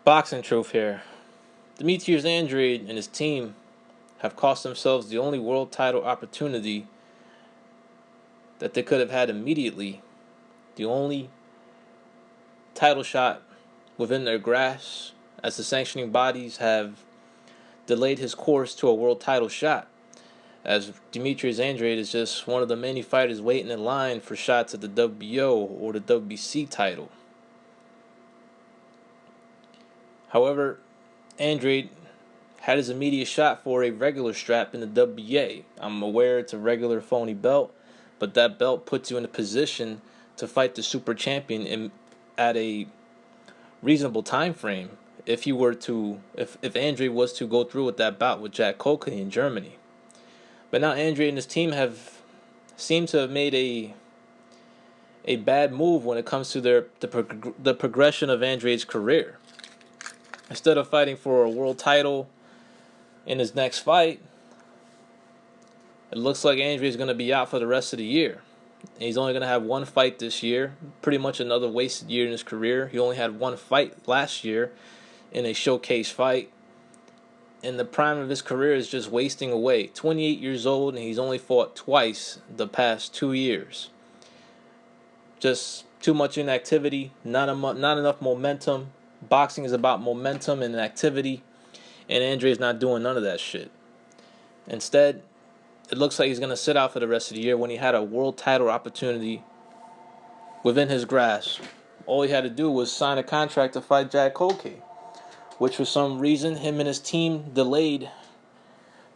Boxing truth here. Demetrius Andrade and his team have cost themselves the only world title opportunity that they could have had immediately. The only title shot within their grasp, as the sanctioning bodies have delayed his course to a world title shot. As Demetrius Andrade is just one of the many fighters waiting in line for shots at the WBO or the WBC title. However, Andrade had his immediate shot for a regular strap in the WBA. I'm aware it's a regular phony belt, but that belt puts you in a position to fight the super champion at a reasonable time frame if Andrade was to go through with that bout with Jack Kolke in Germany. But now Andrade and his team seemed to have made a bad move when it comes to the progression of Andrade's career. Instead of fighting for a world title in his next fight, it looks like Andrade's going to be out for the rest of the year. And he's only going to have one fight this year, pretty much another wasted year in his career. He only had one fight last year in a showcase fight. And the prime of his career is just wasting away. 28 years old, and he's only fought twice the past 2 years. Just too much inactivity, not enough momentum. Boxing is about momentum and activity, and Andrade's not doing none of that shit. Instead, it looks like he's going to sit out for the rest of the year when he had a world title opportunity within his grasp. All he had to do was sign a contract to fight Jack Kolke, which for some reason him and his team delayed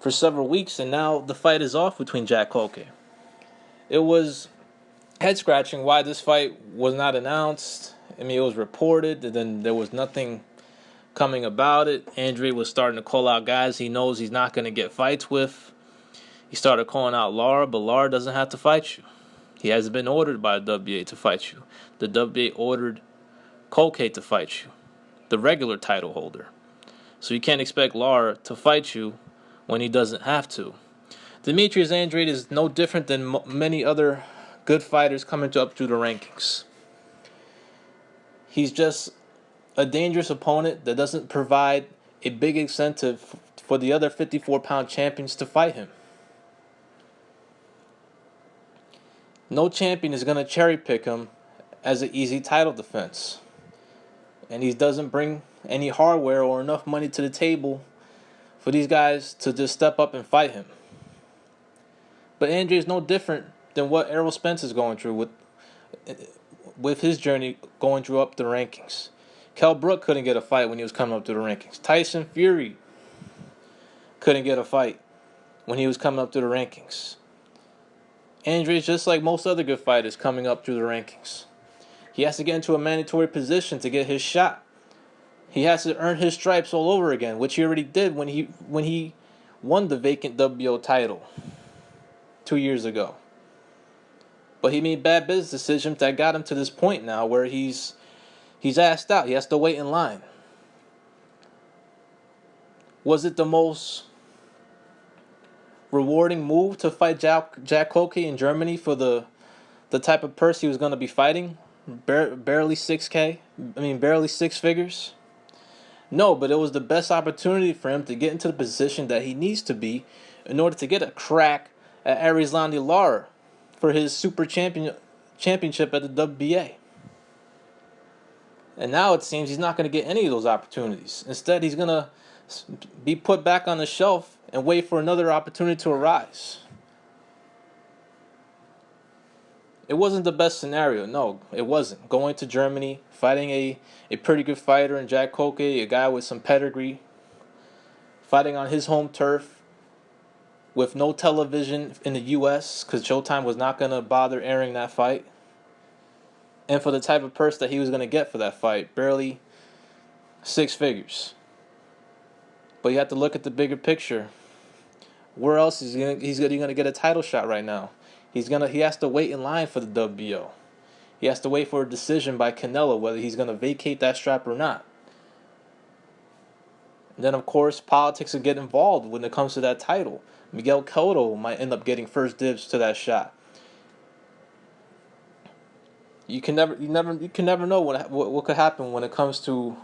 for several weeks, and now the fight is off between Jack Kolke. It was head-scratching why this fight was not announced. I mean, it was reported, and then there was nothing coming about it. Andrade was starting to call out guys he knows he's not going to get fights with. He started calling out Lara, but Lara doesn't have to fight you. He hasn't been ordered by the WBA to fight you. The WBA ordered Kolke to fight you, the regular title holder. So you can't expect Lara to fight you when he doesn't have to. Demetrius Andrade is no different than many other good fighters coming up through the rankings. He's just a dangerous opponent that doesn't provide a big incentive for the other 54-pound champions to fight him. No champion is going to cherry pick him as an easy title defense. And he doesn't bring any hardware or enough money to the table for these guys to just step up and fight him. But Andrade is no different than what Errol Spence is going through with his journey going through up the rankings. Kell Brook couldn't get a fight when he was coming up through the rankings. Tyson Fury couldn't get a fight when he was coming up through the rankings. Andrade is just like most other good fighters coming up through the rankings. He has to get into a mandatory position to get his shot. He has to earn his stripes all over again, which he already did when he won the vacant WBO title 2 years ago. But he made bad business decisions that got him to this point now where he's asked out. He has to wait in line. Was it the most rewarding move to fight Jack Kolke in Germany for the type of purse he was going to be fighting? Barely 6K? I mean, barely six figures? No, but it was the best opportunity for him to get into the position that he needs to be in order to get a crack at Erislandy Lara for his super championship at the WBA. And now it seems he's not going to get any of those opportunities. Instead, he's going to be put back on the shelf and wait for another opportunity to arise. It wasn't the best scenario. No, it wasn't. Going to Germany, fighting a pretty good fighter in Jack Kolke, a guy with some pedigree, fighting on his home turf with no television in the U.S. because Showtime was not going to bother airing that fight. And for the type of purse that he was going to get for that fight, barely six figures. But you have to look at the bigger picture. Where else is he's going to get a title shot right now? He has to wait in line for the WBO. He has to wait for a decision by Canelo whether he's going to vacate that strap or not. And then, of course, politics will get involved when it comes to that title. Miguel Cotto might end up getting first dibs to that shot. You can never know what could happen when it comes to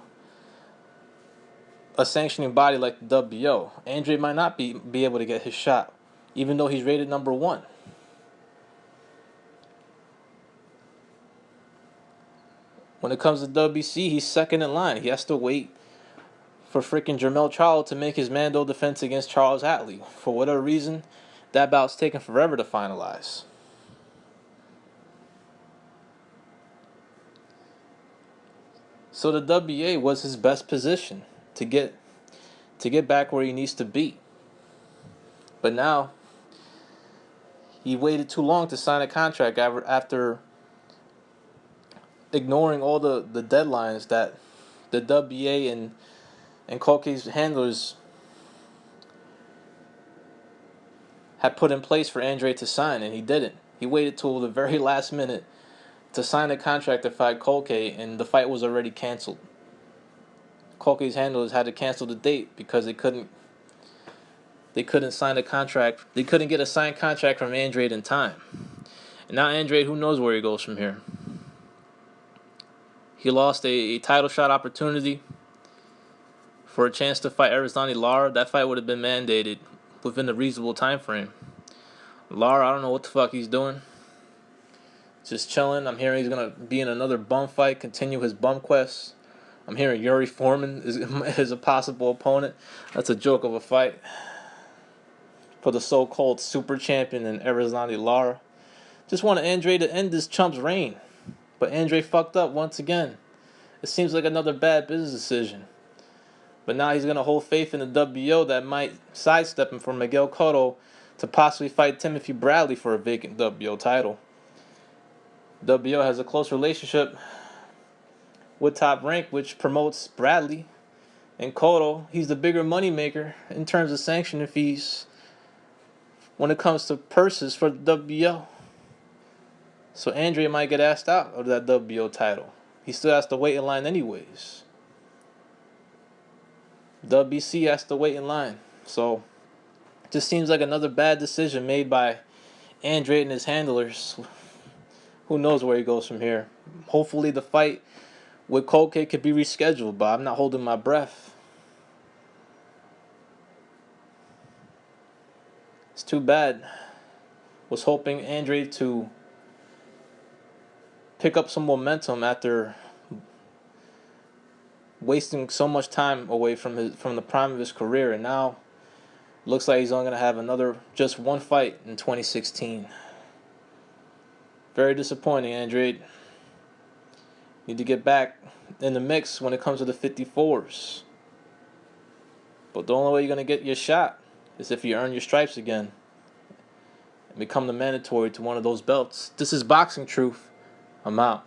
a sanctioning body like the WO, Andrade might not be able to get his shot, even though he's rated number 1. When it comes to WC, he's second in line. He has to wait for freaking Jermell Charlo to make his Mando defense against Charles Hatley. For whatever reason, that bout's taking forever to finalize. So the WA was his best position to get back where he needs to be. But now he waited too long to sign a contract after ignoring all the deadlines that the WA and Koke's handlers had put in place for Andrade to sign, and he didn't. He waited till the very last minute to sign a contract to fight Koke, and the fight was already canceled. Koke's handlers had to cancel the date because they couldn't sign a contract. They couldn't get a signed contract from Andrade in time. And now Andrade, who knows where he goes from here? He lost a title shot opportunity for a chance to fight Arizona Lara. That fight would have been mandated within a reasonable time frame. Lara, I don't know what the fuck he's doing. Just chilling. I'm hearing he's going to be in another bum fight, continue his bum quest. I'm hearing Yuri Foreman is a possible opponent. That's a joke of a fight for the so-called super champion in Arizona Lara. Just want Andrade to end this chump's reign. But Andrade fucked up once again. It seems like another bad business decision. But now he's going to hold faith in the WO that might sidestep him for Miguel Cotto to possibly fight Timothy Bradley for a vacant WO title. WO has a close relationship with Top Rank, which promotes Bradley. And Cotto, he's the bigger moneymaker in terms of sanctioning fees when it comes to purses for the WO. So Andrade might get asked out of that WO title. He still has to wait in line anyways. WBC has to wait in line. So it just seems like another bad decision made by Andrade and his handlers. Who knows where he goes from here? Hopefully the fight with Koke could be rescheduled, but I'm not holding my breath. It's too bad. Was hoping Andrade to pick up some momentum after wasting so much time away from the prime of his career, and now looks like he's only going to have just one fight in 2016. Very disappointing, Andrade. Need to get back in the mix when it comes to the 54s. But the only way you're going to get your shot is if you earn your stripes again and become the mandatory to one of those belts. This is Boxing Truth. I'm out.